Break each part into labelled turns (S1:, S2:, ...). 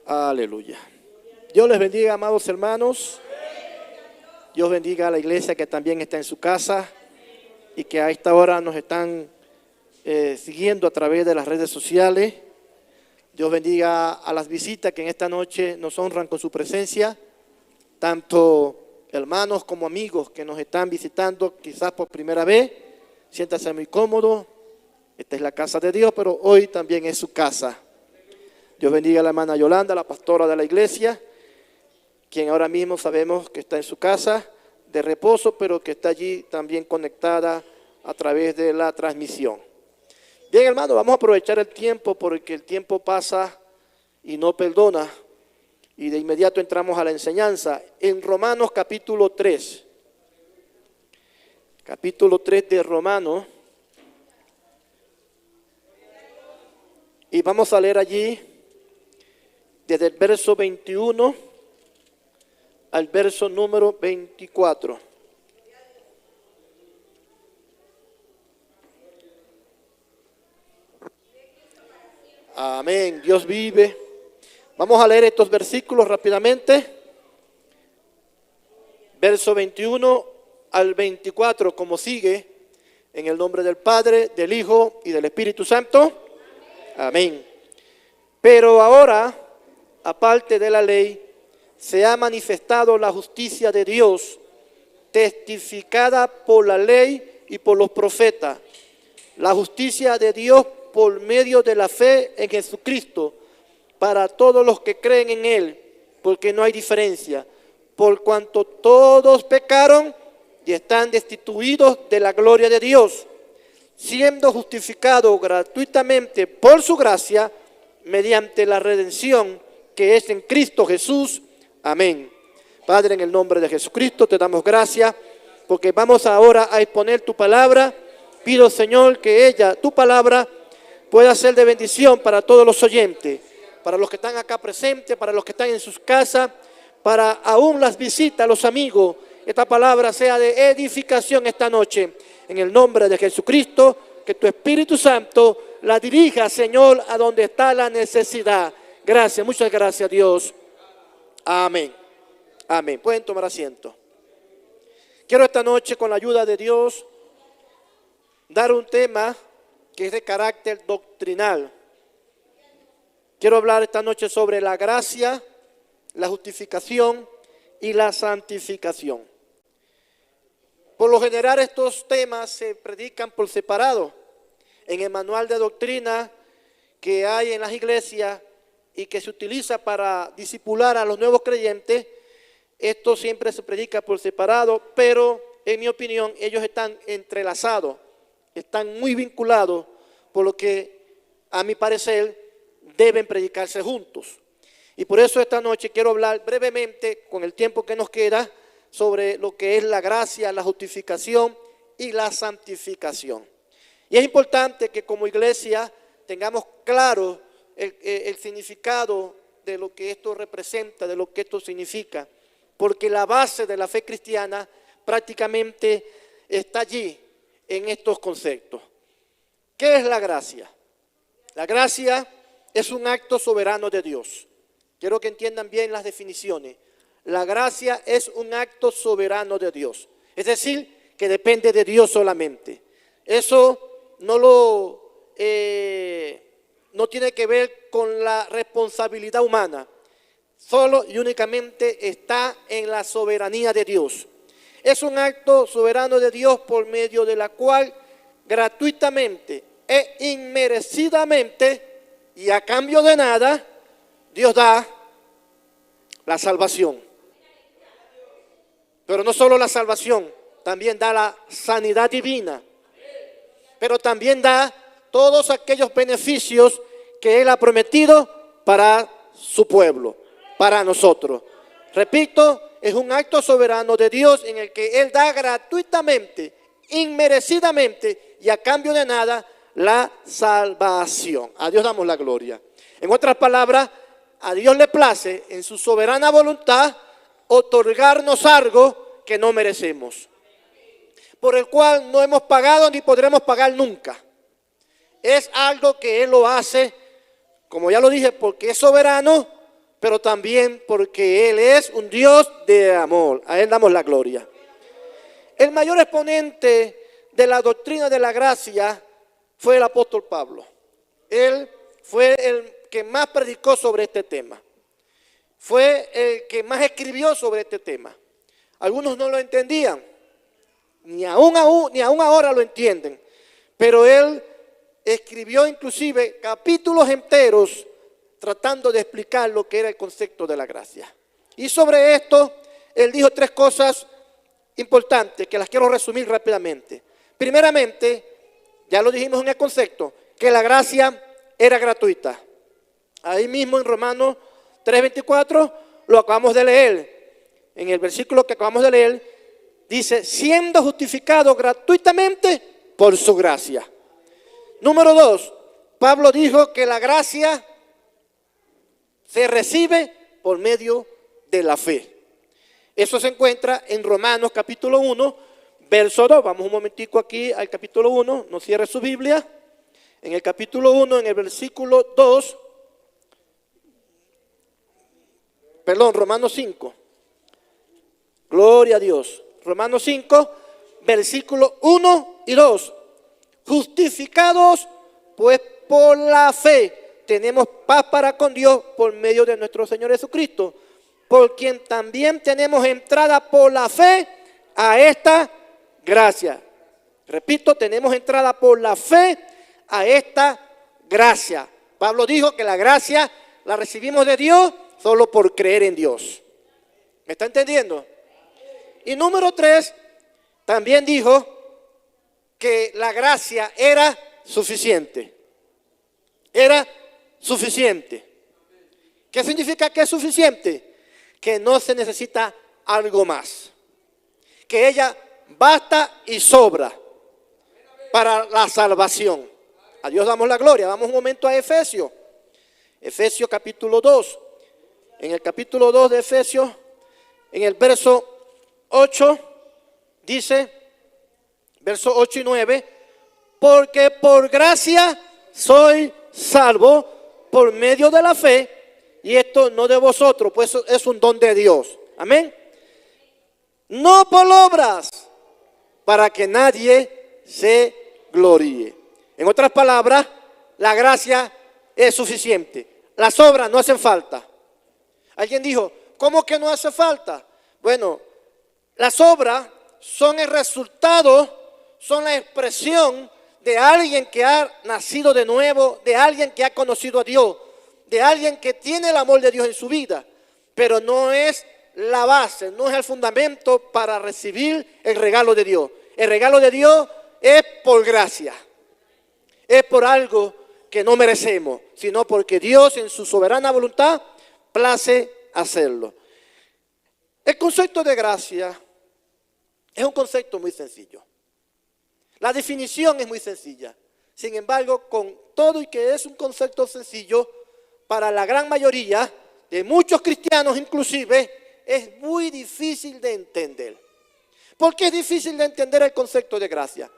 S1: Aleluya. Dios les bendiga, amados hermanos. Dios bendiga a la iglesia que también está en su casa y que a esta hora nos están siguiendo a través de las redes sociales. Dios bendiga a las visitas que en esta noche nos honran con su presencia, tanto hermanos como amigos que nos están visitando quizás por primera vez. Siéntase muy cómodo. Esta es la casa de Dios, pero hoy también es su casa. Dios bendiga a la hermana Yolanda, la pastora de la iglesia, quien ahora mismo sabemos que está en su casa de reposo, pero que está allí también conectada a través de la transmisión. Bien, hermano, vamos a aprovechar el tiempo porque el tiempo pasa y no perdona. Y de inmediato entramos a la enseñanza en Romanos capítulo 3. Capítulo 3 de Romanos. Y vamos a leer allí desde el verso 21 al verso número 24. Amén, Dios vive. Vamos a leer estos versículos rápidamente. Verso 21 al 24, como sigue, en el nombre del Padre, del Hijo y del Espíritu Santo. Amén. Pero ahora, aparte de la ley, se ha manifestado la justicia de Dios, testificada por la ley y por los profetas. La justicia de Dios por medio de la fe en Jesucristo, para todos los que creen en Él, porque no hay diferencia, por cuanto todos pecaron y están destituidos de la gloria de Dios, siendo justificados gratuitamente por su gracia, mediante la redención que es en Cristo Jesús. Amén. Padre, en el nombre de Jesucristo te damos gracias, porque vamos ahora a exponer tu palabra. Pido, Señor, que ella, tu palabra, pueda ser de bendición para todos los oyentes, para los que están acá presentes, para los que están en sus casas, para aún las visitas, los amigos. Esta palabra sea de edificación esta noche. En el nombre de Jesucristo, que tu Espíritu Santo la dirija, Señor, a donde está la necesidad. Gracias, muchas gracias, Dios. Amén. Amén. Pueden tomar asiento. Quiero esta noche, con la ayuda de Dios, dar un tema que es de carácter doctrinal. Quiero hablar esta noche sobre la gracia, la justificación y la santificación. Por lo general estos temas se predican por separado en el manual de doctrina que hay en las iglesias y que se utiliza para discipular a los nuevos creyentes. Esto siempre se predica por separado, pero en mi opinión ellos están entrelazados, están muy vinculados, por lo que a mi parecer deben predicarse juntos. Y por eso esta noche quiero hablar brevemente, con el tiempo que nos queda, sobre lo que es la gracia, la justificación y la santificación. Y es importante que como iglesia tengamos claro el significado de lo que esto representa, de lo que esto significa, porque la base de la fe cristiana prácticamente está allí en estos conceptos. ¿Qué es la gracia? La gracia es un acto soberano de Dios. Quiero que entiendan bien las definiciones. La gracia es un acto soberano de Dios. Es decir, que depende de Dios solamente. Eso no tiene que ver con la responsabilidad humana. Solo y únicamente está en la soberanía de Dios. Es un acto soberano de Dios por medio de la cual gratuitamente e inmerecidamente y a cambio de nada, Dios da la salvación. Pero no solo la salvación, también da la sanidad divina. Pero también da todos aquellos beneficios que Él ha prometido para su pueblo, para nosotros. Repito, es un acto soberano de Dios en el que Él da gratuitamente, inmerecidamente y a cambio de nada la salvación. A Dios damos la gloria. En otras palabras, a Dios le place en su soberana voluntad otorgarnos algo que no merecemos, por el cual no hemos pagado ni podremos pagar nunca. Es algo que Él lo hace, como ya lo dije, porque es soberano, pero también porque Él es un Dios de amor. A Él damos la gloria. El mayor exponente de la doctrina de la gracia fue el apóstol Pablo. Él fue el que más predicó sobre este tema. Fue el que más escribió sobre este tema. Algunos no lo entendían, ni aún ahora lo entienden. Pero él escribió inclusive capítulos enteros tratando de explicar lo que era el concepto de la gracia. Y sobre esto, él dijo tres cosas importantes que las quiero resumir rápidamente. Primeramente, ya lo dijimos en el concepto, que la gracia era gratuita. Ahí mismo en Romanos 3:24 lo acabamos de leer. En el versículo que acabamos de leer, dice, siendo justificado gratuitamente por su gracia. Número 2, Pablo dijo que la gracia se recibe por medio de la fe. Eso se encuentra en Romanos capítulo 1, verso 2. Vamos un momentico aquí al capítulo 1, no cierre su Biblia. En el capítulo 1, en el versículo 2, Romanos 5. Gloria a Dios. Romanos 5, versículos 1 y 2. Justificados pues por la fe, tenemos paz para con Dios por medio de nuestro Señor Jesucristo, por quien también tenemos entrada por la fe a esta gracia. Repito, tenemos entrada por la fe a esta gracia. Pablo dijo que la gracia la recibimos de Dios solo por creer en Dios. ¿Me está entendiendo? Y número 3, también dijo que la gracia era suficiente. Era suficiente. ¿Qué significa que es suficiente? Que no se necesita algo más. Que ella basta y sobra para la salvación. A Dios damos la gloria. Vamos un momento a Efesios. Efesios capítulo 2. En el capítulo 2 de Efesios, en el verso 8, dice, versos 8 y 9, porque por gracia soy salvo por medio de la fe, y esto no de vosotros, pues es un don de Dios. Amén. No por obras, para que nadie se gloríe. En otras palabras, la gracia es suficiente. Las obras no hacen falta. Alguien dijo, ¿cómo que no hace falta? Bueno, las obras son el resultado, son la expresión de alguien que ha nacido de nuevo, de alguien que ha conocido a Dios, de alguien que tiene el amor de Dios en su vida, pero no es la base, no es el fundamento para recibir el regalo de Dios. El regalo de Dios es por gracia, es por algo que no merecemos, sino porque Dios en su soberana voluntad place hacerlo. El concepto de gracia es un concepto muy sencillo. La definición es muy sencilla. Sin embargo, con todo y que es un concepto sencillo, para la gran mayoría de muchos cristianos inclusive, es muy difícil de entender. ¿Por qué es difícil de entender el concepto de gracia?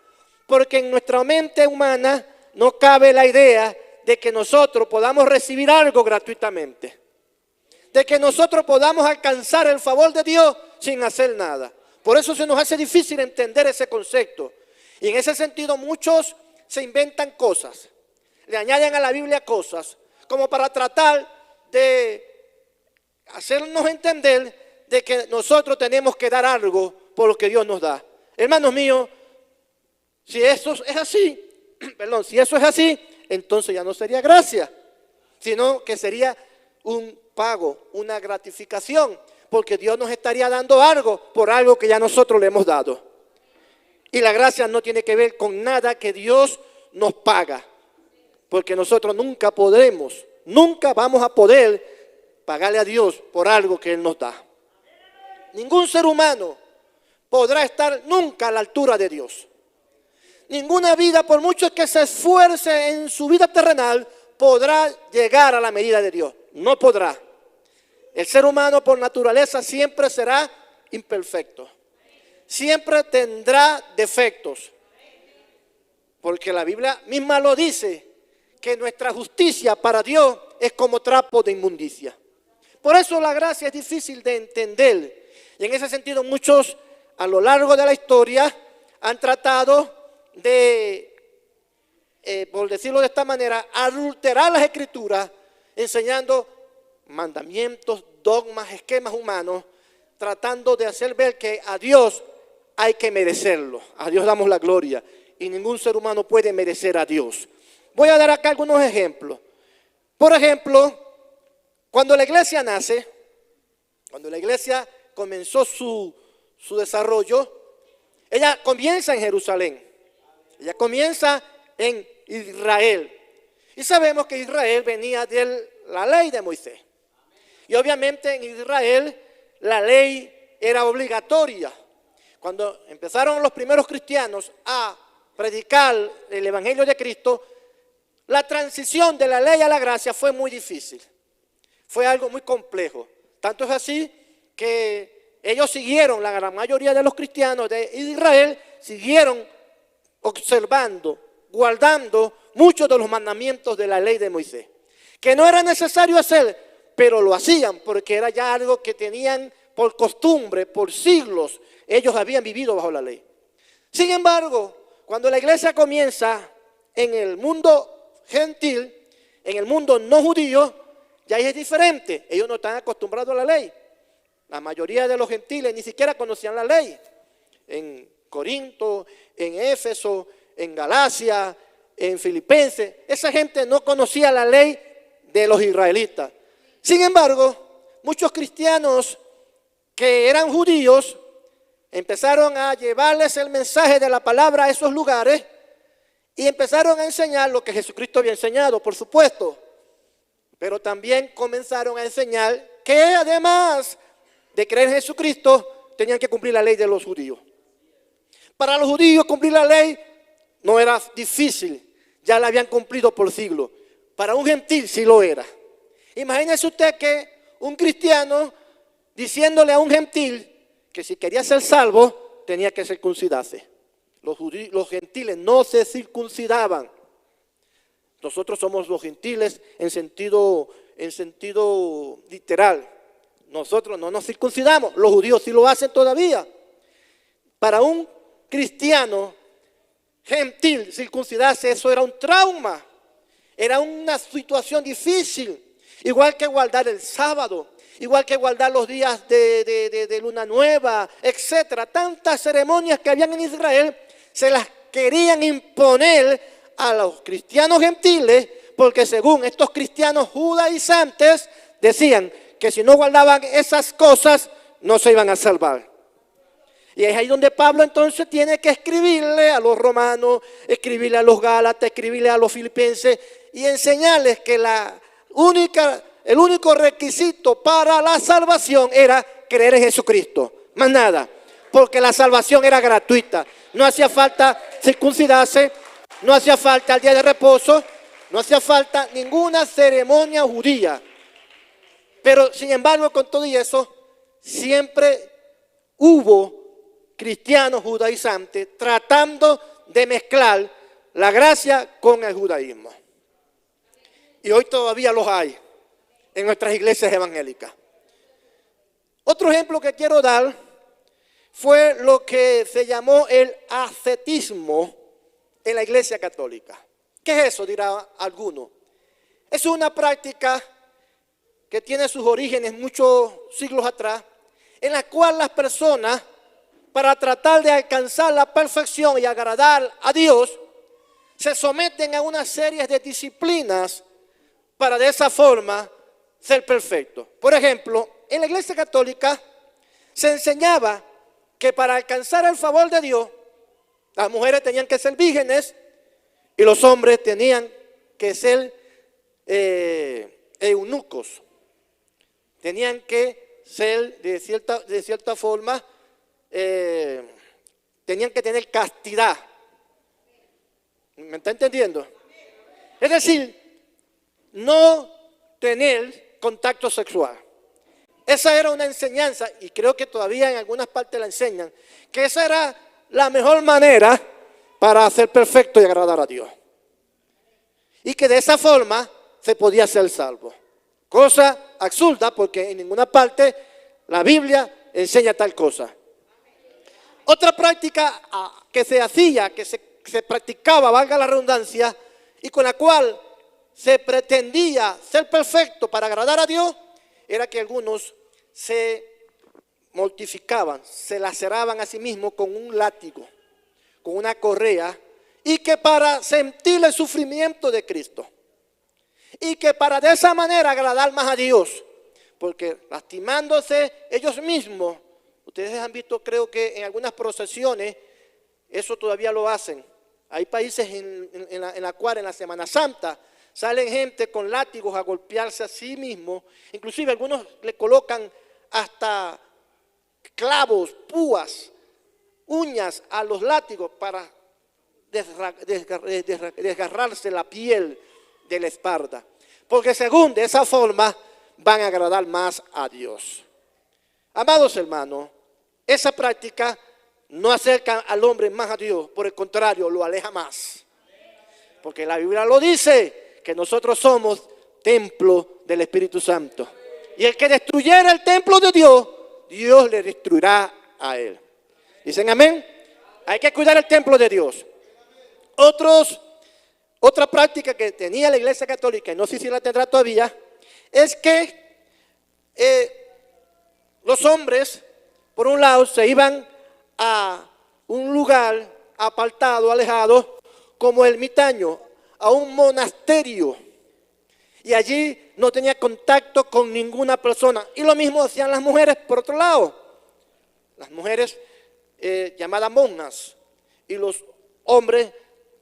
S1: Porque en nuestra mente humana no cabe la idea de que nosotros podamos recibir algo gratuitamente. De que nosotros podamos alcanzar el favor de Dios sin hacer nada. Por eso se nos hace difícil entender ese concepto. Y en ese sentido muchos se inventan cosas, le añaden a la Biblia cosas, como para tratar de hacernos entender de que nosotros tenemos que dar algo por lo que Dios nos da. Hermanos míos, si eso es así, si eso es así, entonces ya no sería gracia, sino que sería un pago, una gratificación, porque Dios nos estaría dando algo por algo que ya nosotros le hemos dado. Y la gracia no tiene que ver con nada que Dios nos paga, porque nosotros nunca podremos, nunca vamos a poder pagarle a Dios por algo que Él nos da. Ningún ser humano podrá estar nunca a la altura de Dios. Ninguna vida, por mucho que se esfuerce en su vida terrenal, podrá llegar a la medida de Dios. No podrá. El ser humano por naturaleza siempre será imperfecto. Siempre tendrá defectos. Porque la Biblia misma lo dice, que nuestra justicia para Dios es como trapo de inmundicia. Por eso la gracia es difícil de entender. Y en ese sentido muchos a lo largo de la historia han tratado de, por decirlo de esta manera, adulterar las escrituras, enseñando mandamientos, dogmas, esquemas humanos, tratando de hacer ver que a Dios hay que merecerlo. A Dios damos la gloria y ningún ser humano puede merecer a Dios. Voy a dar acá algunos ejemplos. Por ejemplo, cuando la iglesia nace, cuando la iglesia comenzó su desarrollo, ella comienza en Jerusalén, ella comienza en Israel. Y sabemos que Israel venía de la ley de Moisés. Y obviamente en Israel la ley era obligatoria. Cuando empezaron los primeros cristianos a predicar el evangelio de Cristo, la transición de la ley a la gracia fue muy difícil. Fue algo muy complejo. Tanto es así que ellos siguieron, la gran mayoría de los cristianos de Israel, siguieron observando, guardando muchos de los mandamientos de la ley de Moisés. Que no era necesario hacer, pero lo hacían porque era ya algo que tenían por costumbre, por siglos, ellos habían vivido bajo la ley. Sin embargo, cuando la iglesia comienza en el mundo gentil, en el mundo no judío, ya es diferente. Ellos no están acostumbrados a la ley. La mayoría de los gentiles ni siquiera conocían la ley. En Corinto, en Éfeso, en Galacia, en Filipenses, esa gente no conocía la ley de los israelitas. Sin embargo, muchos cristianos que eran judíos empezaron a llevarles el mensaje de la palabra a esos lugares y empezaron a enseñar lo que Jesucristo había enseñado, por supuesto. Pero también comenzaron a enseñar que además de creer en Jesucristo, tenían que cumplir la ley de los judíos. Para los judíos cumplir la ley no era difícil, ya la habían cumplido por siglos. Para un gentil sí lo era. Imagínese usted que un cristiano diciéndole a un gentil que si quería ser salvo tenía que circuncidarse. Los gentiles no se circuncidaban. Nosotros somos los gentiles en sentido literal. Nosotros no nos circuncidamos, los judíos sí lo hacen todavía. Para un cristiano gentil circuncidarse, eso era un trauma, era una situación difícil. Igual que guardar el sábado, igual que guardar los días de luna nueva, etcétera. Tantas ceremonias que habían en Israel se las querían imponer a los cristianos gentiles, porque según estos cristianos judaizantes decían que si no guardaban esas cosas no se iban a salvar. Y es ahí donde Pablo entonces tiene que escribirle a los romanos, escribirle a los gálatas, escribirle a los filipenses y enseñarles que el único requisito para la salvación era creer en Jesucristo, más nada, porque la salvación era gratuita. No hacía falta circuncidarse, no hacía falta el día de reposo, no hacía falta ninguna ceremonia judía. Pero sin embargo, con todo eso, siempre hubo cristianos judaizantes tratando de mezclar la gracia con el judaísmo. Y hoy todavía los hay en nuestras iglesias evangélicas. Otro ejemplo que quiero dar fue lo que se llamó el ascetismo en la iglesia católica. ¿Qué es eso?, dirá alguno. Es una práctica que tiene sus orígenes muchos siglos atrás, en la cual las personas, para tratar de alcanzar la perfección y agradar a Dios, se someten a una serie de disciplinas para de esa forma ser perfectos. Por ejemplo, en la iglesia católica se enseñaba que para alcanzar el favor de Dios, las mujeres tenían que ser vírgenes y los hombres tenían que ser eunucos. Tenían que ser de cierta forma, tenían que tener castidad. ¿Me está entendiendo? Es decir, no tener contacto sexual. Esa era una enseñanza, y creo que todavía en algunas partes la enseñan, que esa era la mejor manera para ser perfecto y agradar a Dios. Y que de esa forma se podía ser salvo. Cosa absurda porque en ninguna parte la Biblia enseña tal cosa. Otra práctica que se hacía, que se practicaba, valga la redundancia, y con la cual se pretendía ser perfecto para agradar a Dios, era que algunos se mortificaban, se laceraban a sí mismos con un látigo, con una correa, y que para sentir el sufrimiento de Cristo, y que para de esa manera agradar más a Dios, porque lastimándose ellos mismos, ustedes han visto, creo que en algunas procesiones, eso todavía lo hacen. Hay países en la cual en la Semana Santa salen gente con látigos a golpearse a sí mismos, inclusive algunos le colocan hasta clavos, púas, uñas a los látigos para desgarrarse la piel de la espalda, porque según de esa forma van a agradar más a Dios. Amados hermanos, esa práctica no acerca al hombre más a Dios, por el contrario, lo aleja más. Porque la Biblia lo dice, que nosotros somos templo del Espíritu Santo. Y el que destruyera el templo de Dios, Dios le destruirá a él. ¿Dicen amén? Hay que cuidar el templo de Dios. Otra práctica que tenía la Iglesia Católica, y no sé si la tendrá todavía, es que los hombres, por un lado, se iban a un lugar apartado, alejado, como el ermitaño, a un monasterio. Y allí no tenía contacto con ninguna persona. Y lo mismo hacían las mujeres por otro lado. Las mujeres llamadas monjas y los hombres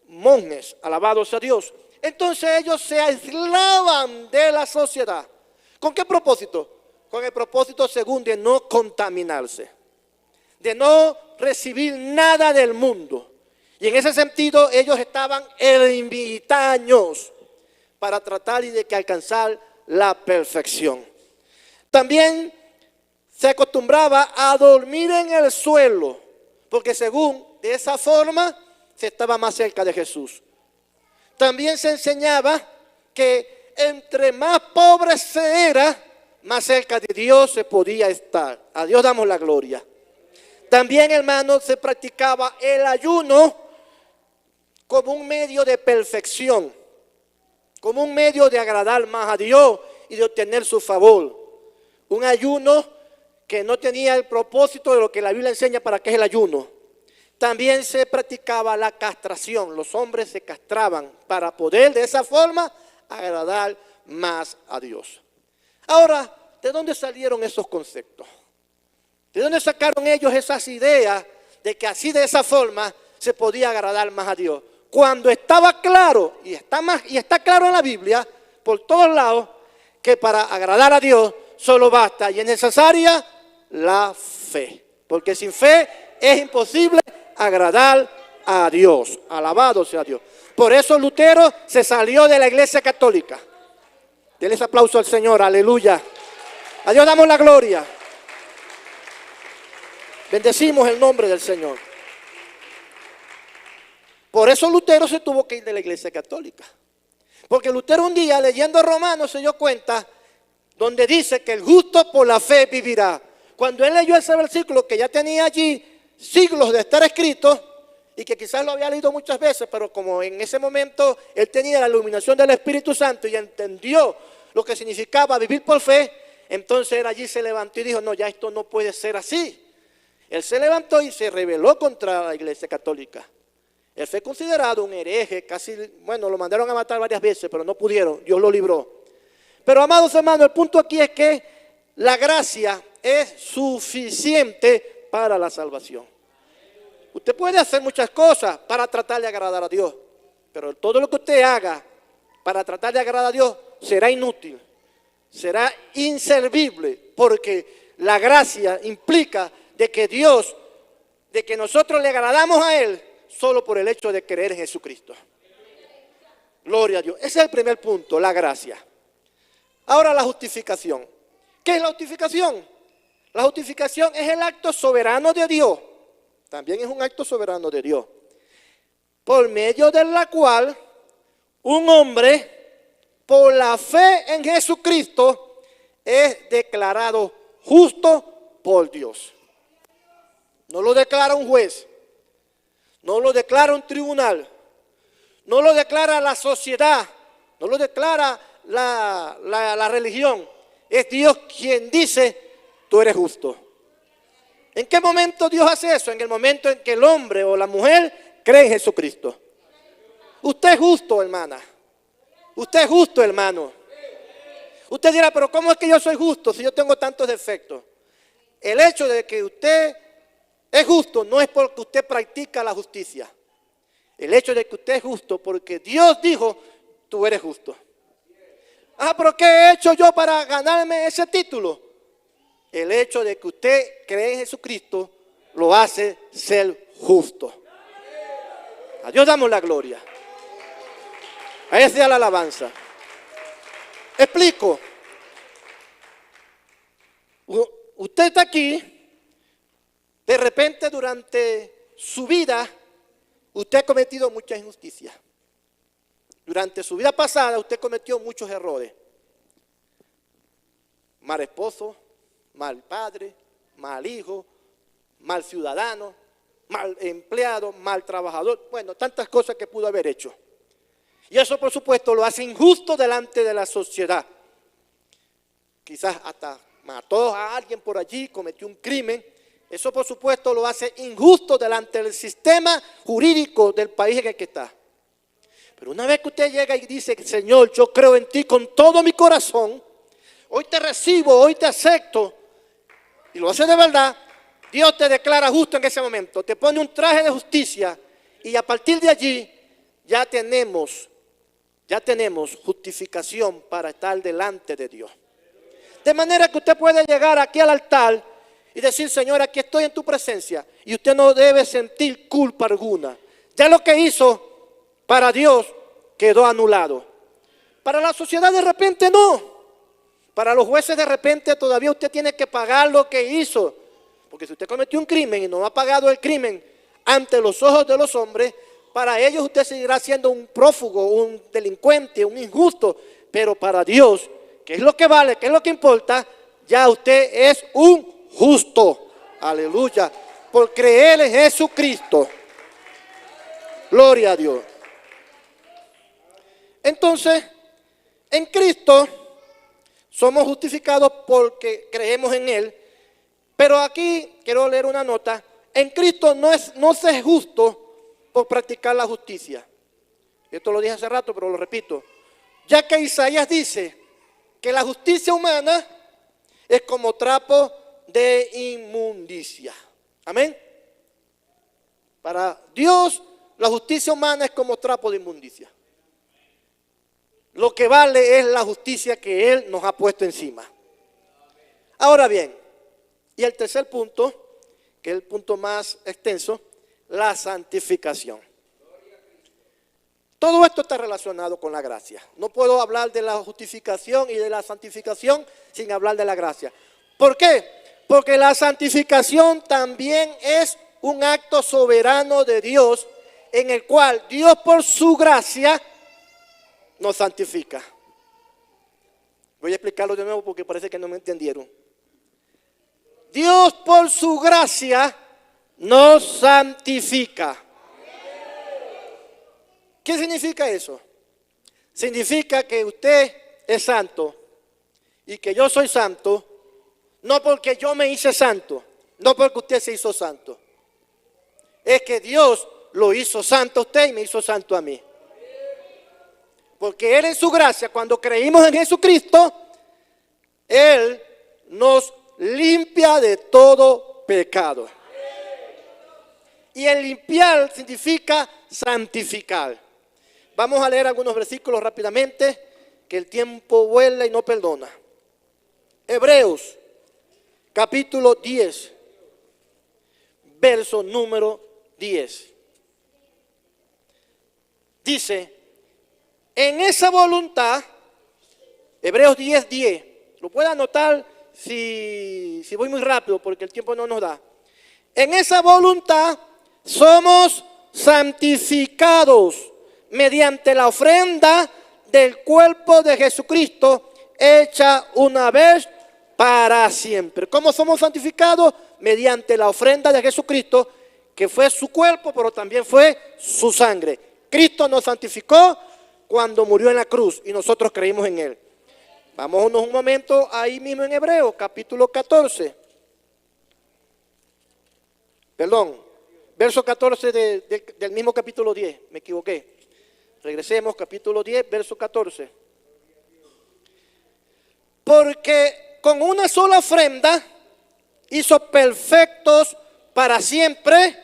S1: monjes, alabados a Dios. Entonces ellos se aislaban de la sociedad. ¿Con qué propósito? Con el propósito según de no contaminarse, de no recibir nada del mundo. Y en ese sentido ellos estaban ermitaños para tratar de alcanzar la perfección. También se acostumbraba a dormir en el suelo, porque según de esa forma se estaba más cerca de Jesús. También se enseñaba que entre más pobre se era, más cerca de Dios se podía estar. A Dios damos la gloria. También, hermanos, se practicaba el ayuno como un medio de perfección, como un medio de agradar más a Dios y de obtener su favor. Un ayuno que no tenía el propósito de lo que la Biblia enseña para qué es el ayuno. También se practicaba la castración. Los hombres se castraban para poder de esa forma agradar más a Dios. Ahora, ¿de dónde salieron esos conceptos? ¿De dónde sacaron ellos esas ideas de que así de esa forma se podía agradar más a Dios? Cuando estaba claro, y está claro en la Biblia, por todos lados, que para agradar a Dios solo basta y es necesaria la fe. Porque sin fe es imposible agradar a Dios. Alabado sea Dios. Por eso Lutero se salió de la Iglesia Católica. Denle ese aplauso al Señor, aleluya. A Dios damos la gloria. Bendecimos el nombre del Señor. Por eso Lutero se tuvo que ir de la Iglesia Católica. Porque Lutero un día leyendo Romanos se dio cuenta donde dice que el justo por la fe vivirá. Cuando él leyó ese versículo que ya tenía allí siglos de estar escrito y que quizás lo había leído muchas veces, pero como en ese momento él tenía la iluminación del Espíritu Santo y entendió lo que significaba vivir por fe, entonces él allí se levantó y dijo, no, ya esto no puede ser así. Él se levantó y se rebeló contra la Iglesia Católica. Él fue considerado un hereje, lo mandaron a matar varias veces, pero no pudieron, Dios lo libró. Pero amados hermanos, el punto aquí es que la gracia es suficiente para la salvación. Usted puede hacer muchas cosas para tratar de agradar a Dios, pero todo lo que usted haga para tratar de agradar a Dios será inútil, será inservible, porque la gracia implica de que nosotros le agradamos a Él solo por el hecho de creer en Jesucristo. Gloria a Dios. Ese es el primer punto, la gracia. Ahora la justificación. ¿Qué es la justificación? La justificación es el acto soberano de Dios. También es un acto soberano de Dios. Por medio de la cual un hombre por la fe en Jesucristo, es declarado justo por Dios. No lo declara un juez, no lo declara un tribunal, no lo declara la sociedad, no lo declara la religión. Es Dios quien dice, tú eres justo. ¿En qué momento Dios hace eso? En el momento en que el hombre o la mujer cree en Jesucristo. Usted es justo, hermana. Usted es justo, hermano. Usted dirá, pero ¿cómo es que yo soy justo si yo tengo tantos defectos? El hecho de que usted es justo no es porque usted practica la justicia. El hecho de que usted es justo porque Dios dijo, tú eres justo. Ah, pero ¿qué he hecho yo para ganarme ese título? El hecho de que usted cree en Jesucristo lo hace ser justo. A Dios damos la gloria. A ese da la alabanza. Explico. Usted está aquí, de repente durante su vida, usted ha cometido mucha injusticia. Durante su vida pasada, usted cometió muchos errores. Mal esposo, mal padre, mal hijo, mal ciudadano, mal empleado, mal trabajador. Bueno, tantas cosas que pudo haber hecho. Y eso, por supuesto, lo hace injusto delante de la sociedad. Quizás hasta mató a alguien por allí, cometió un crimen. Eso, por supuesto, lo hace injusto delante del sistema jurídico del país en el que está. Pero una vez que usted llega y dice, Señor, yo creo en ti con todo mi corazón, hoy te recibo, hoy te acepto, y lo hace de verdad, Dios te declara justo en ese momento, te pone un traje de justicia, y a partir de allí ya tenemos justificación para estar delante de Dios. De manera que usted puede llegar aquí al altar y decir, Señor, aquí estoy en tu presencia, y usted no debe sentir culpa alguna. Ya lo que hizo para Dios quedó anulado. Para la sociedad de repente no. Para los jueces de repente todavía usted tiene que pagar lo que hizo. Porque si usted cometió un crimen y no ha pagado el crimen ante los ojos de los hombres, para ellos usted seguirá siendo un prófugo, un delincuente, un injusto. Pero para Dios, que es lo que vale, que es lo que importa, ya usted es un justo. Aleluya. Por creer en Jesucristo. Gloria a Dios. Entonces, en Cristo somos justificados porque creemos en Él. Pero aquí quiero leer una nota. En Cristo no se es justo por practicar la justicia. Esto lo dije hace rato, pero lo repito. Ya que Isaías dice que la justicia humana es como trapo de inmundicia. Amén. Para Dios, la justicia humana es como trapo de inmundicia. Lo que vale es la justicia que Él nos ha puesto encima. Ahora bien, y el tercer punto, que es el punto más extenso, la santificación. Todo esto está relacionado con la gracia. No puedo hablar de la justificación y de la santificación sin hablar de la gracia. ¿Por qué? Porque la santificación también es un acto soberano de Dios en el cual Dios por su gracia nos santifica. Voy a explicarlo de nuevo porque parece que no me entendieron. Dios por su gracia nos santifica. ¿Qué significa eso? Significa que usted es santo y que yo soy santo, no porque yo me hice santo, no porque usted se hizo santo. Es que Dios lo hizo santo a usted y me hizo santo a mí. Porque Él en su gracia, cuando creímos en Jesucristo, Él nos limpia de todo pecado. Y el limpiar significa santificar. Vamos a leer algunos versículos rápidamente, que el tiempo vuela y no perdona. Hebreos, capítulo 10, verso número 10. Dice, en esa voluntad, Hebreos 10, 10, lo puede anotar si voy muy rápido porque el tiempo no nos da. En esa voluntad somos santificados mediante la ofrenda del cuerpo de Jesucristo, hecha una vez para siempre. ¿Cómo somos santificados? Mediante la ofrenda de Jesucristo, que fue su cuerpo, pero también fue su sangre. Cristo nos santificó cuando murió en la cruz y nosotros creímos en Él. Vámonos un momento ahí mismo en Hebreos, capítulo 14. Perdón, verso 14 del mismo capítulo 10, me equivoqué. Regresemos, capítulo 10, verso 14. Porque con una sola ofrenda hizo perfectos para siempre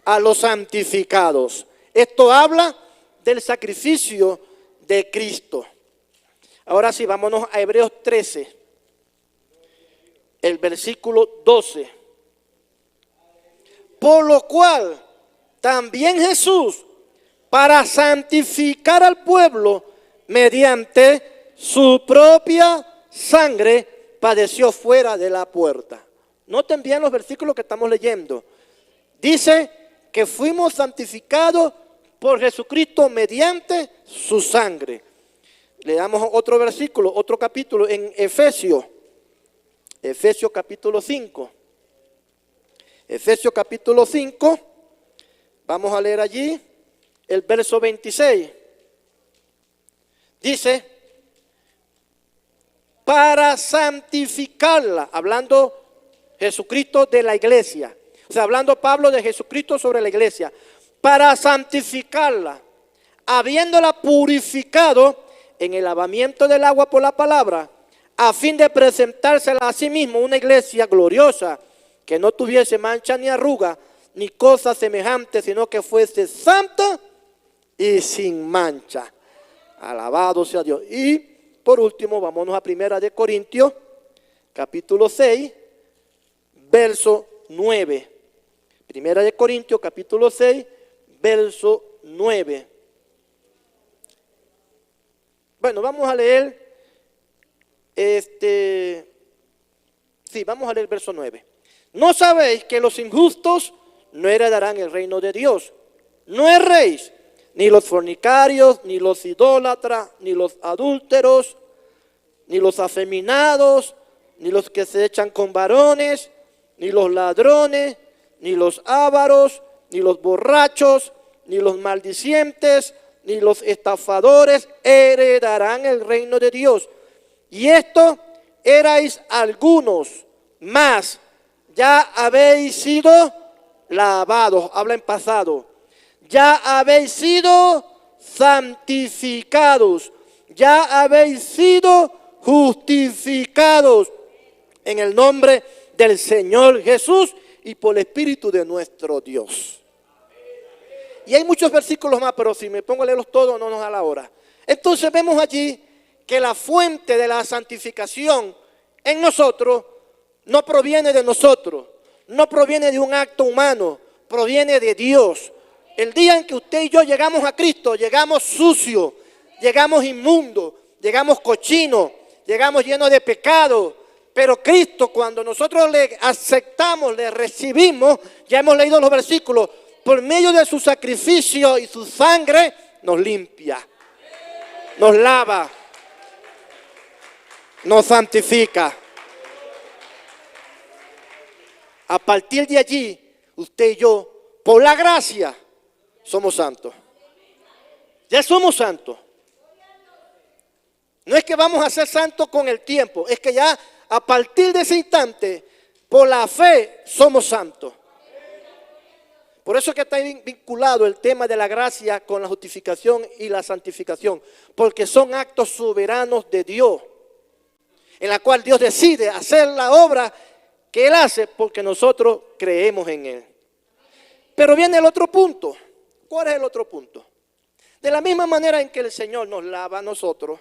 S1: a los santificados. Esto habla del sacrificio de Cristo. Ahora sí, vámonos a Hebreos 13, el versículo 12. Por lo cual, también Jesús, para santificar al pueblo, mediante su propia sangre, padeció fuera de la puerta. Noten bien los versículos que estamos leyendo. Dice que fuimos santificados por Jesucristo mediante su sangre. Le damos otro versículo, otro capítulo en Efesios capítulo 5. Efesios capítulo 5, vamos a leer allí el verso 26. Dice, para santificarla, hablando Jesucristo de la iglesia. O sea, hablando Pablo de Jesucristo sobre la iglesia. Para santificarla, habiéndola purificado en el lavamiento del agua por la palabra, a fin de presentársela a sí mismo una iglesia gloriosa, que no tuviese mancha ni arruga, ni cosa semejante, sino que fuese santa y sin mancha. Alabado sea Dios. Y por último, vámonos a 1 Corintios, capítulo 6, verso 9. 1 Corintios, capítulo 6, verso 9. Bueno, vamos a leer vamos a leer el verso 9. ¿No sabéis que los injustos no heredarán el reino de Dios? No erréis, ni los fornicarios, ni los idólatras, ni los adúlteros, ni los afeminados, ni los que se echan con varones, ni los ladrones, ni los ávaros, ni los borrachos, ni los maldicientes, ni los estafadores heredarán el reino de Dios. Y esto erais algunos, mas ya habéis sido lavados, habla en pasado, ya habéis sido santificados, ya habéis sido justificados en el nombre del Señor Jesús y por el Espíritu de nuestro Dios. Y hay muchos versículos más, pero si me pongo a leerlos todos no nos da la hora. Entonces vemos allí que la fuente de la santificación en nosotros no proviene de nosotros, no proviene de un acto humano, proviene de Dios. El día en que usted y yo llegamos a Cristo, llegamos sucios, llegamos inmundos, llegamos cochinos, llegamos llenos de pecado. Pero Cristo, cuando nosotros le aceptamos, le recibimos, ya hemos leído los versículos, por medio de su sacrificio y su sangre, nos limpia, nos lava, nos santifica. A partir de allí, usted y yo, por la gracia, somos santos. Ya somos santos. No es que vamos a ser santos con el tiempo, es que ya a partir de ese instante, por la fe, somos santos. Por eso es que está vinculado el tema de la gracia con la justificación y la santificación, porque son actos soberanos de Dios, en la cual Dios decide hacer la obra que Él hace porque nosotros creemos en Él. Pero viene el otro punto. ¿Cuál es el otro punto? De la misma manera en que el Señor nos lava a nosotros,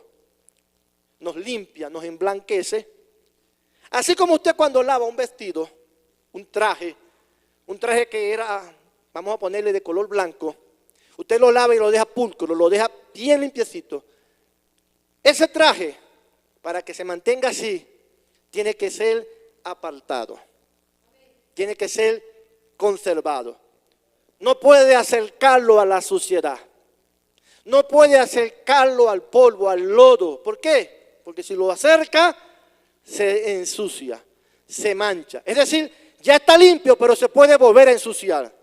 S1: nos limpia, nos emblanquece, así como usted cuando lava un vestido, un traje que era, vamos a ponerle de color blanco, usted lo lava y lo deja pulcro, lo deja bien limpiecito. Ese traje, para que se mantenga así, tiene que ser apartado, tiene que ser conservado. No puede acercarlo a la suciedad, no puede acercarlo al polvo, al lodo. ¿Por qué? Porque si lo acerca, se ensucia, se mancha. Es decir, ya está limpio, pero se puede volver a ensuciar.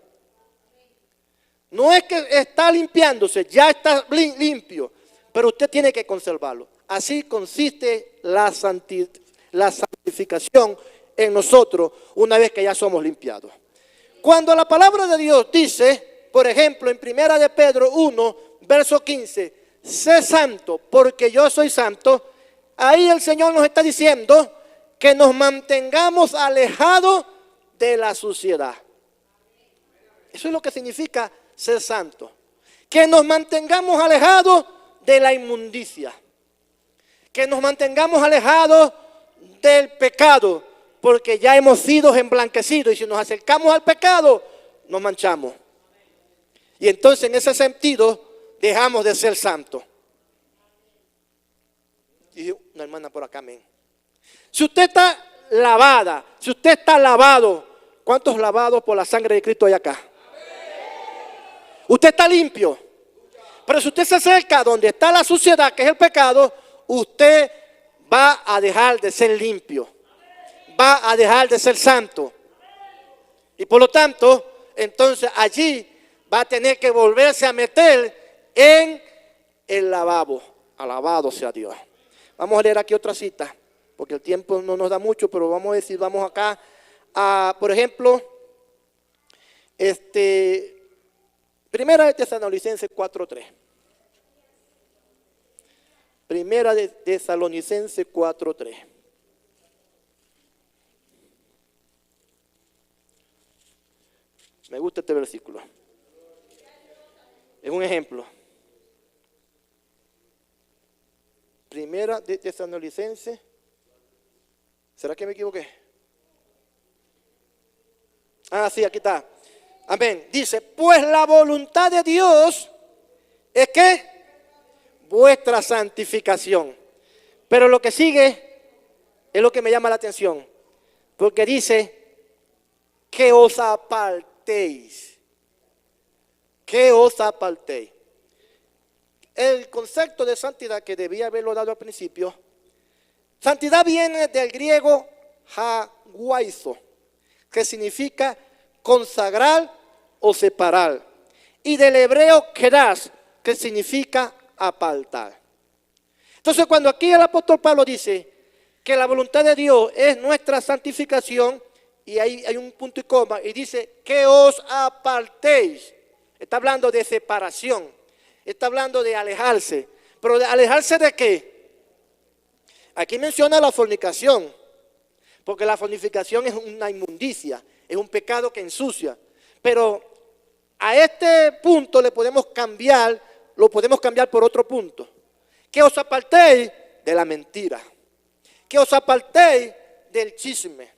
S1: No es que está limpiándose, ya está limpio, pero usted tiene que conservarlo. Así consiste la santificación en nosotros una vez que ya somos limpiados. Cuando la palabra de Dios dice, por ejemplo, en 1 de Pedro 1, verso 15, sé santo porque yo soy santo, ahí el Señor nos está diciendo que nos mantengamos alejados de la suciedad. Eso es lo que significa ser santo. Que nos mantengamos alejados de la inmundicia. Que nos mantengamos alejados del pecado, porque ya hemos sido emblanquecidos y si nos acercamos al pecado, nos manchamos. Y entonces en ese sentido dejamos de ser santos. Y una hermana por acá, amén. Si usted está lavada, si usted está lavado, ¿cuántos lavados por la sangre de Cristo hay acá? Usted está limpio. Pero si usted se acerca donde está la suciedad, que es el pecado, usted va a dejar de ser limpio. Va a dejar de ser santo. Y por lo tanto, entonces allí va a tener que volverse a meter en el lavabo. Alabado sea Dios. Vamos a leer aquí otra cita, porque el tiempo no nos da mucho, pero vamos a decir, vamos acá a, por ejemplo, Primera de Tesalonicenses 4:3. Primera de Tesalonicenses 4:3. Me gusta este versículo. Es un ejemplo. Primera de Tesalonicenses. ¿Será que me equivoqué? Ah, sí, aquí está. Amén. Dice, pues la voluntad de Dios es que vuestra santificación. Pero lo que sigue es lo que me llama la atención. Porque dice que os apartéis. Que os apartéis. El concepto de santidad que debía haberlo dado al principio. Santidad viene del griego haguaizo, que significa consagrar o separar, y del hebreo kedas, que significa apartar. Entonces cuando aquí el apóstol Pablo dice que la voluntad de Dios es nuestra santificación, y ahí hay un punto y coma, y dice que os apartéis, está hablando de separación, está hablando de alejarse. Pero ¿de alejarse de qué? Aquí menciona la fornicación, porque la fornicación es una inmundicia, es un pecado que ensucia. Pero a este punto le podemos cambiar, lo podemos cambiar por otro punto. Que os apartéis de la mentira, que os apartéis del chisme,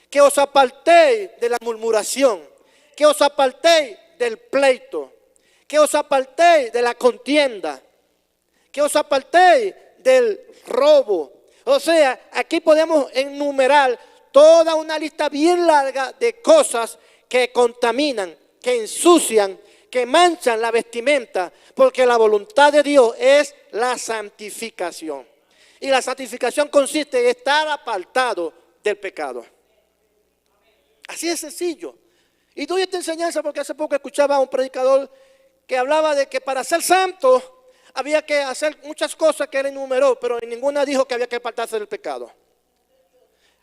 S1: que os apartéis de la murmuración, que os apartéis del pleito, que os apartéis de la contienda, que os apartéis del robo. O sea, aquí podemos enumerar toda una lista bien larga de cosas que contaminan, que ensucian, que manchan la vestimenta, porque la voluntad de Dios es la santificación. Y la santificación consiste en estar apartado del pecado. Así es sencillo. Y doy esta enseñanza porque hace poco escuchaba a un predicador que hablaba de que para ser santo había que hacer muchas cosas que él enumeró, pero en ninguna dijo que había que apartarse del pecado.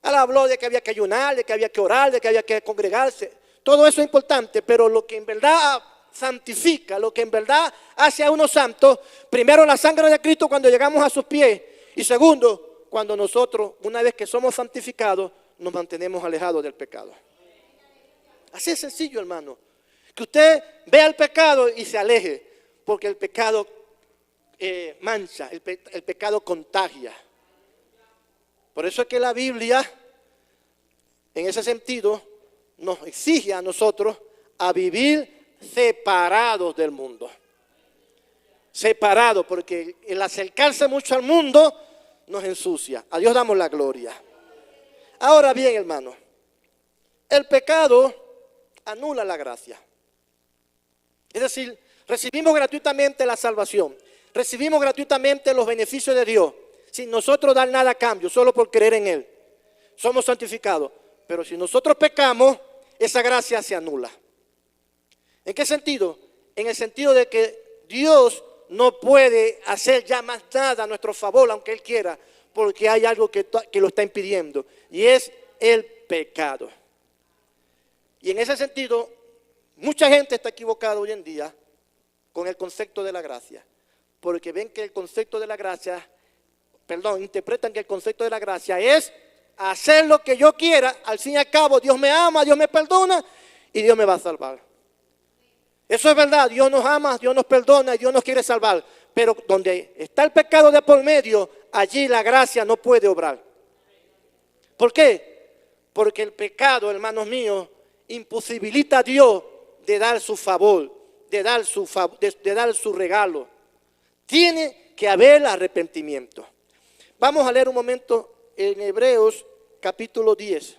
S1: Él habló de que había que ayunar, de que había que orar, de que había que congregarse. Todo eso es importante, pero lo que en verdad santifica, lo que en verdad hace a uno santo, primero la sangre de Cristo cuando llegamos a sus pies, y segundo, cuando nosotros, una vez que somos santificados, nos mantenemos alejados del pecado. Así es sencillo, hermano. Que usted vea el pecado y se aleje, porque el pecado mancha, el pecado contagia. Por eso es que la Biblia, en ese sentido, nos exige a nosotros a vivir separados del mundo. Separados, porque el acercarse mucho al mundo nos ensucia. A Dios damos la gloria. Ahora bien, hermano, el pecado anula la gracia. Es decir, recibimos gratuitamente la salvación. recibimos gratuitamente los beneficios de Dios, sin nosotros dar nada a cambio, solo por creer en Él. Somos santificados. Pero si nosotros pecamos, esa gracia se anula. ¿En qué sentido? En el sentido de que Dios no puede hacer ya más nada a nuestro favor, aunque Él quiera, porque hay algo que lo está impidiendo, y es el pecado. Y en ese sentido, mucha gente está equivocada hoy en día con el concepto de la gracia, porque ven que el concepto de la gracia, interpretan que el concepto de la gracia es hacer lo que yo quiera, al fin y al cabo Dios me ama, Dios me perdona y Dios me va a salvar. Eso es verdad, Dios nos ama, Dios nos perdona y Dios nos quiere salvar, pero donde está el pecado de por medio, allí la gracia no puede obrar. ¿Por qué? Porque el pecado, hermanos míos, imposibilita a Dios de dar su favor, de dar su regalo. Tiene que haber arrepentimiento. Vamos a leer un momento en Hebreos capítulo 10.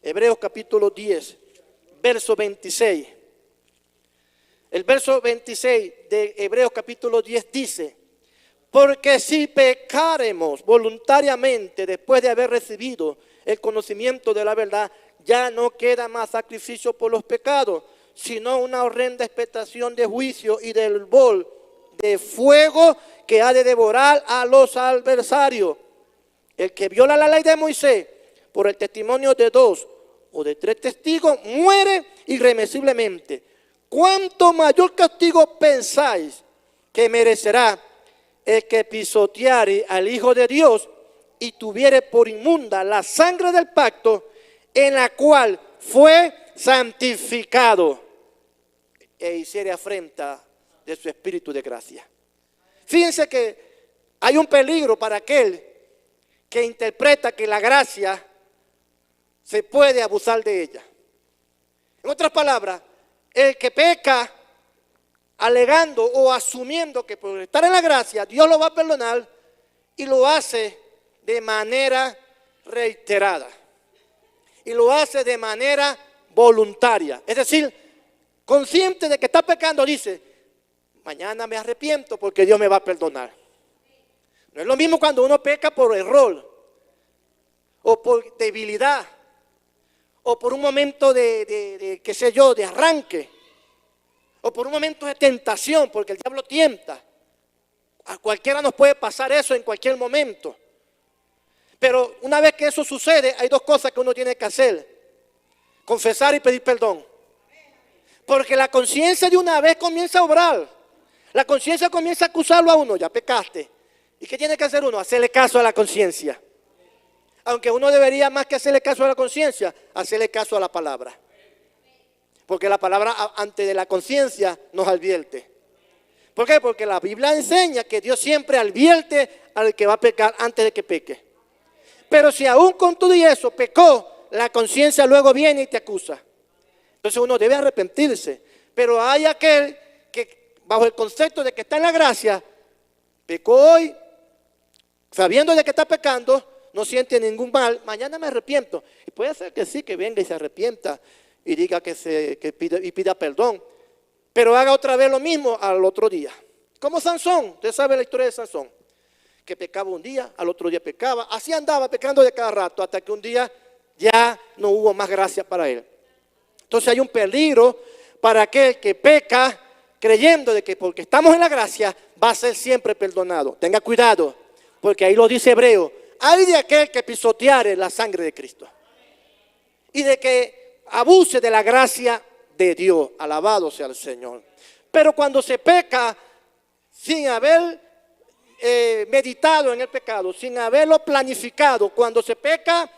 S1: Hebreos capítulo 10, verso 26. El verso 26 de Hebreos capítulo 10 dice: porque si pecaremos voluntariamente después de haber recibido el conocimiento de la verdad, ya no queda más sacrificio por los pecados, sino una horrenda expectación de juicio y del bol de fuego que ha de devorar a los adversarios. El que viola la ley de Moisés por el testimonio de 2 o de 3 testigos muere irremisiblemente. ¿Cuánto mayor castigo pensáis que merecerá el que pisoteare al Hijo de Dios y tuviere por inmunda la sangre del pacto en la cual fue santificado e hiciere afrenta de su espíritu de gracia? Fíjense que hay un peligro para aquel que interpreta que la gracia se puede abusar de ella. En otras palabras, el que peca alegando o asumiendo que por estar en la gracia Dios lo va a perdonar, y lo hace de manera reiterada y lo hace de manera voluntaria, es decir, consciente de que está pecando, dice: mañana me arrepiento porque Dios me va a perdonar. No es lo mismo cuando uno peca por error o por debilidad o por un momento de qué sé yo, de arranque, o por un momento de tentación, porque el diablo tienta. A cualquiera nos puede pasar eso en cualquier momento. Pero una vez que eso sucede, hay 2 cosas que uno tiene que hacer: confesar y pedir perdón. Porque la conciencia de una vez comienza a obrar. La conciencia comienza a acusarlo a uno: ya pecaste. ¿Y qué tiene que hacer uno? Hacerle caso a la conciencia. Aunque uno debería, más que hacerle caso a la conciencia, hacerle caso a la palabra. Porque la palabra ante de la conciencia nos advierte. ¿Por qué? Porque la Biblia enseña que Dios siempre advierte al que va a pecar antes de que peque. Pero si aún con todo y eso pecó, la conciencia luego viene y te acusa. Entonces uno debe arrepentirse. Pero hay aquel que bajo el concepto de que está en la gracia, pecó hoy, sabiendo de que está pecando, no siente ningún mal, mañana me arrepiento. Y puede ser que sí, que venga y se arrepienta y diga que pida perdón, pero haga otra vez lo mismo al otro día. Como Sansón, usted sabe la historia de Sansón, que pecaba un día, al otro día pecaba, así andaba pecando de cada rato, hasta que un día ya no hubo más gracia para él. Entonces hay un peligro para aquel que peca creyendo de que porque estamos en la gracia va a ser siempre perdonado. Tenga cuidado, porque ahí lo dice Hebreo: hay de aquel que pisoteare la sangre de Cristo y de que abuse de la gracia de Dios. Alabado sea el Señor. Pero cuando se peca sin haber meditado en el pecado, sin haberlo planificado, cuando se peca,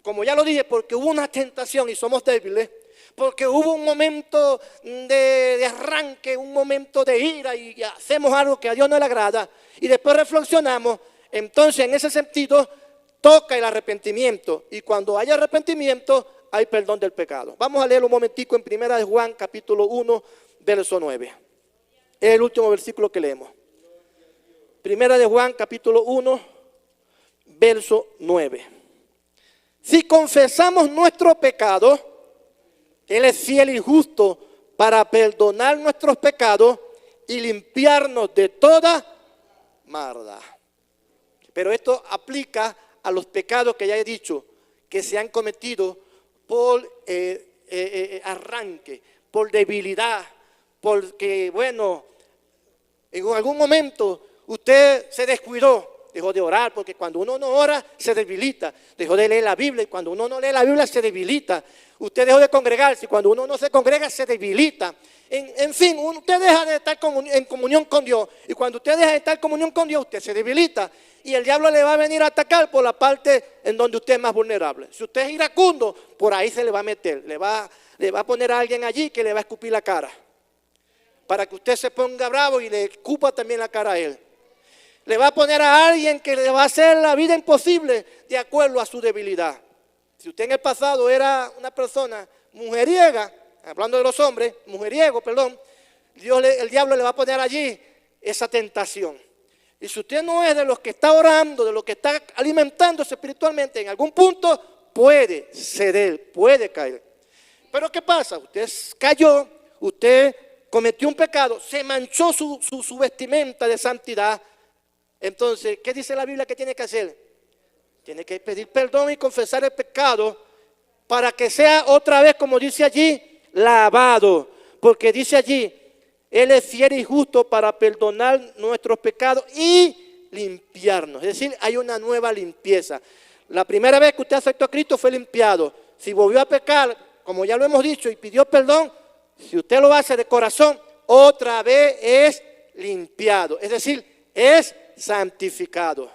S1: como ya lo dije, porque hubo una tentación y somos débiles, porque hubo un momento de arranque, un momento de ira y hacemos algo que a Dios no le agrada y después reflexionamos, entonces en ese sentido toca el arrepentimiento, y cuando hay arrepentimiento hay perdón del pecado. Vamos a leer un momentico en 1 de Juan capítulo 1 verso 9. Es el último versículo que leemos. 1 de Juan capítulo 1 verso 9. Si confesamos nuestro pecado, Él es fiel y justo para perdonar nuestros pecados y limpiarnos de toda maldad. Pero esto aplica a los pecados que ya he dicho, que se han cometido por arranque, por debilidad, porque, bueno, en algún momento usted se descuidó, dejó de orar, porque cuando uno no ora se debilita, dejó de leer la Biblia, y cuando uno no lee la Biblia se debilita, usted dejó de congregarse, y cuando uno no se congrega se debilita. En fin, usted deja de estar en comunión con Dios, y cuando usted deja de estar en comunión con Dios, usted se debilita, y el diablo le va a venir a atacar por la parte en donde usted es más vulnerable. Si usted es iracundo, por ahí se le va a meter, le va a poner a alguien allí que le va a escupir la cara, para que usted se ponga bravo y le escupa también la cara a él. Le va a poner a alguien que le va a hacer la vida imposible de acuerdo a su debilidad. Si usted en el pasado era una persona mujeriega, hablando de los hombres, mujeriego, perdón, el diablo le va a poner allí esa tentación. Y si usted no es de los que está orando, de los que está alimentándose espiritualmente, en algún punto puede ceder, puede caer. Pero ¿qué pasa? Usted cayó, usted cometió un pecado, se manchó su vestimenta de santidad. Entonces, ¿qué dice la Biblia que tiene que hacer? Tiene que pedir perdón y confesar el pecado para que sea otra vez, como dice allí, lavado. Porque dice allí, Él es fiel y justo para perdonar nuestros pecados y limpiarnos. Es decir, hay una nueva limpieza. La primera vez que usted aceptó a Cristo fue limpiado. Si volvió a pecar, como ya lo hemos dicho, y pidió perdón, si usted lo hace de corazón, otra vez es limpiado. Es decir, es santificado.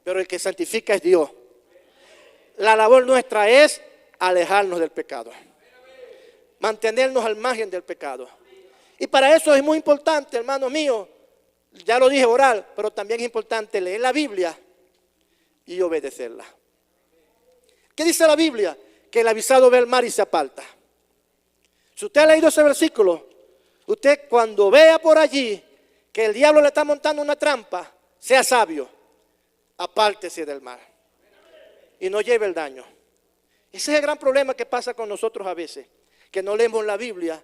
S1: Pero el que santifica es Dios. La labor nuestra es alejarnos del pecado, mantenernos al margen del pecado. Y para eso es muy importante, hermano mío, ya lo dije, orar, pero también es importante leer la Biblia y obedecerla. ¿Qué dice la Biblia? Que el avisado ve el mar y se aparta. Si usted ha leído ese versículo, usted cuando vea por allí que el diablo le está montando una trampa, sea sabio, apártese del mal y no lleve el daño. Ese es el gran problema que pasa con nosotros a veces, que no leemos la Biblia,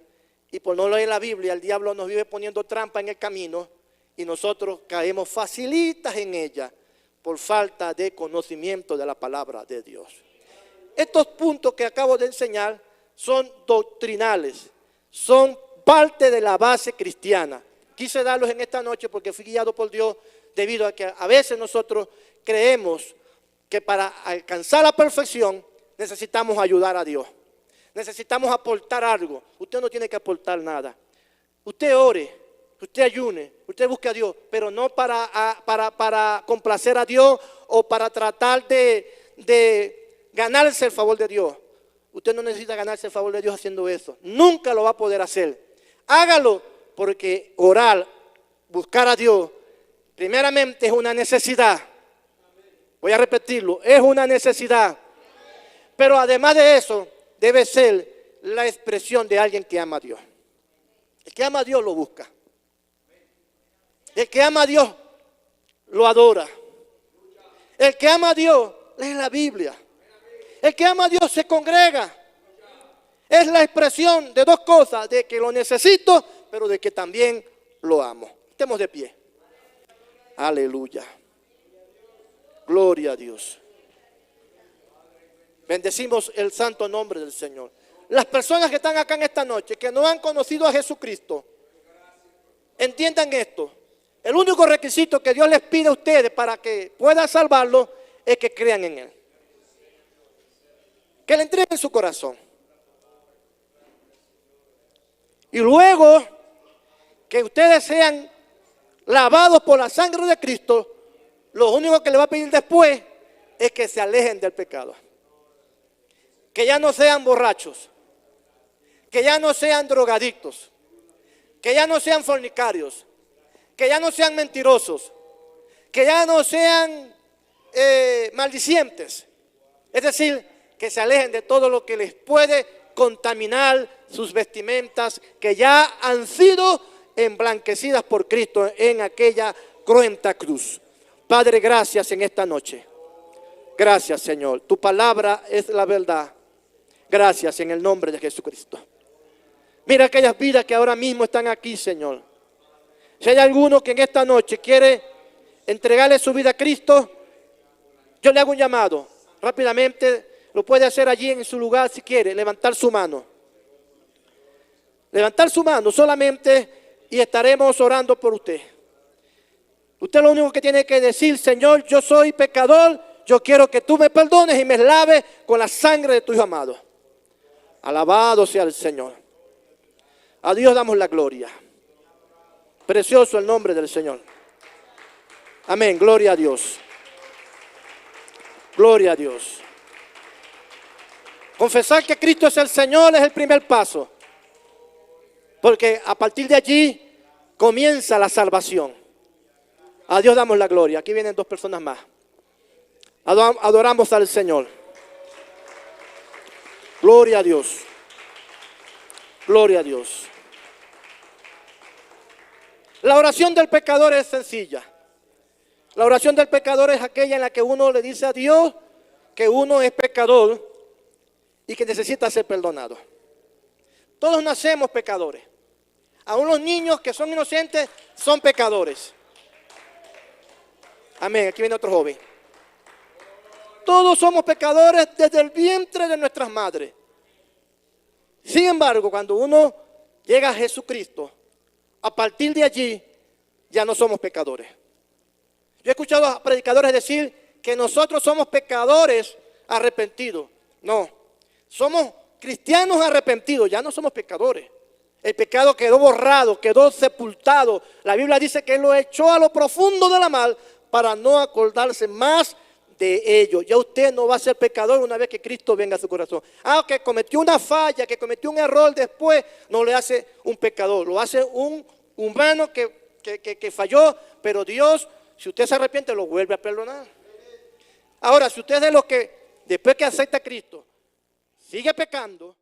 S1: y por no leer la Biblia el diablo nos vive poniendo trampa en el camino y nosotros caemos facilitas en ella por falta de conocimiento de la palabra de Dios. Estos puntos que acabo de enseñar son doctrinales, son parte de la base cristiana. Quise darlos en esta noche porque fui guiado por Dios, debido a que a veces nosotros creemos que para alcanzar la perfección necesitamos ayudar a Dios. Necesitamos aportar algo. Usted no tiene que aportar nada. Usted ore, usted ayune, usted busque a Dios, pero no para complacer a Dios o para tratar de ganarse el favor de Dios. Usted no necesita ganarse el favor de Dios haciendo eso. Nunca lo va a poder hacer. Hágalo porque orar, buscar a Dios, primeramente es una necesidad. Voy a repetirlo, es una necesidad. Pero además de eso, debe ser la expresión de alguien que ama a Dios. El que ama a Dios lo busca. El que ama a Dios lo adora. El que ama a Dios lee la Biblia. El que ama a Dios se congrega. Es la expresión de dos cosas, de que lo necesito, pero de que también lo amo. Estemos de pie. Aleluya. Gloria a Dios. Bendecimos el santo nombre del Señor. Las personas que están acá en esta noche, que no han conocido a Jesucristo, entiendan esto. El único requisito que Dios les pide a ustedes para que puedan salvarlo es que crean en Él. Que le entreguen su corazón. Y luego que ustedes sean lavados por la sangre de Cristo, lo único que le va a pedir después es que se alejen del pecado. Que ya no sean borrachos, que ya no sean drogadictos, que ya no sean fornicarios, que ya no sean mentirosos, que ya no sean maldicientes. Es decir, que se alejen de todo lo que les puede contaminar sus vestimentas, que ya han sido emblanquecidas por Cristo en aquella cruenta cruz. Padre, gracias en esta noche. Gracias, Señor. Tu palabra es la verdad. Gracias en el nombre de Jesucristo. Mira aquellas vidas que ahora mismo están aquí, Señor. Si hay alguno que en esta noche quiere entregarle su vida a Cristo, yo le hago un llamado. Rápidamente lo puede hacer allí en su lugar si quiere, levantar su mano. Levantar su mano solamente y estaremos orando por usted. Usted lo único que tiene que decir: Señor, yo soy pecador, yo quiero que tú me perdones y me laves con la sangre de tu Hijo amado. Alabado sea el Señor. A Dios damos la gloria. Precioso el nombre del Señor. Amén, gloria a Dios. Gloria a Dios. Confesar que Cristo es el Señor es el primer paso. Porque a partir de allí comienza la salvación. A Dios damos la gloria. Aquí vienen dos personas más. Adoramos al Señor. Gloria a Dios. Gloria a Dios. La oración del pecador es sencilla. La oración del pecador es aquella en la que uno le dice a Dios que uno es pecador y que necesita ser perdonado. Todos nacemos pecadores. Aún los niños que son inocentes son pecadores. Amén. Aquí viene otro joven. Todos somos pecadores desde el vientre de nuestras madres. Sin embargo, cuando uno llega a Jesucristo, a partir de allí ya no somos pecadores. Yo he escuchado a predicadores decir que nosotros somos pecadores arrepentidos. No, somos cristianos arrepentidos, ya no somos pecadores. El pecado quedó borrado, quedó sepultado. La Biblia dice que Él lo echó a lo profundo de la mar para no acordarse más de ello. Ya usted no va a ser pecador una vez que Cristo venga a su corazón. Que cometió una falla, que cometió un error después, no le hace un pecador, lo hace un humano que falló, pero Dios, si usted se arrepiente, lo vuelve a perdonar. Ahora, si usted es de los que después que acepta a Cristo sigue pecando,